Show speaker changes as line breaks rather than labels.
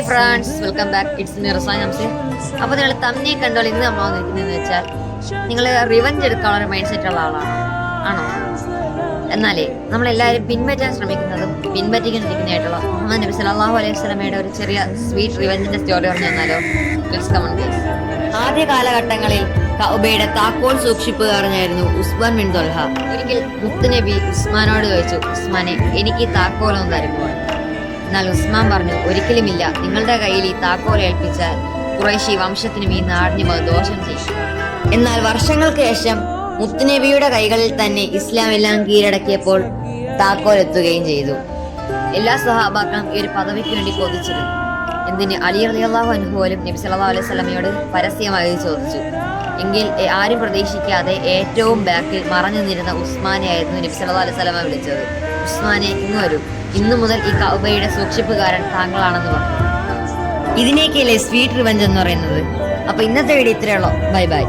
Hi friends, welcome back. It's me Razan Hamse. അപ്പോൾ നിങ്ങൾ തമ്മിൽ കണ്ടോൾ ഇന്ന് നമ്മൾ വന്നിരിക്കുന്നതെന്ന് വെച്ചാൽ നിങ്ങൾ റിവഞ്ച് എടുക്കാനുള്ള ഒരു മൈൻഡ് സെറ്റ് ഉള്ള ആളാണ് ആണോ? എന്നാലേ നമ്മളെല്ലാവരും പിൻപറ്റാൻ ശ്രമിക്കുന്നതും പിൻപറ്റിക്കൊണ്ടിരിക്കുന്നതായിട്ടുള്ള മുഹമ്മദ് നബി സല്ലല്ലാഹു അലൈഹി വസല്ലമയുടെ ഒരു ചെറിയ സ്വീറ്റ് റിവഞ്ചിന്റെ സ്റ്റോറി പറഞ്ഞു തന്നാലോ? Let's come on guys. ആദ്യ കാലഘട്ടങ്ങളിൽ കഅബയുടെ താക്കോൽ സൂക്ഷിപ്പുകാരനായിരുന്നു ഉസ്മാൻ ബിൻ ത്വൽഹ. ഒരിക്കൽ മുത്തുനബി ഉസ്മാനോട് ചോദിച്ചു, ഉസ്മാനെ, എനിക്ക് ഈ താക്കോലൊന്ന് തരുമോ? എന്നാൽ ഉസ്മാൻ പറഞ്ഞു, ഒരിക്കലുമില്ല. നിങ്ങളുടെ കയ്യിൽ ഈ താക്കോൽ ഏൽപ്പിച്ചാൽ ഖുറൈശി വംശത്തിനും ഈ നാടിനും അത് ദോഷം ചെയ്യും. എന്നാൽ വർഷങ്ങൾക്ക് ശേഷം മുത്തുനബിയുടെ കൈകളിൽ തന്നെ ഇസ്ലാം എല്ലാം കീഴടക്കിയപ്പോൾ താക്കോൽ എത്തുകയും ചെയ്തു. എല്ലാ സ്വഹാബാക്കളും ഈ ഒരു പദവിക്ക് വേണ്ടി കൊതിച്ചിരുന്നു. എന്തിന് അലി റളിയല്ലാഹു അൻഹു പോലും നബി സല്ലല്ലാഹു അലൈഹി വസല്ലമയോട് പരസ്യമായി ചോദിച്ചു. എങ്കിൽ ആരും പ്രതീക്ഷിക്കാതെ ഏറ്റവും ബാക്കിൽ മറഞ്ഞു നിന്നിരുന്ന ഉസ്മാനെയായിരുന്നു നബി സല്ലല്ലാഹു അലൈഹി വസല്ലമ വിളിച്ചത്. ഉസ്മാനെ, ഇങ്ങ് വരൂ, ഇന്നു മുതൽ ഈ കഅബയുടെ സൂക്ഷിപ്പുകാരൻ താങ്കളാണെന്ന് പറഞ്ഞു. ഇതിനേക്കല്ലേ സ്വീറ്റ് റിവഞ്ച് എന്ന് പറയുന്നത്. അപ്പൊ ഇന്നത്തെ വീഡിയോ ഇത്രയുള്ളൂ. Bye by.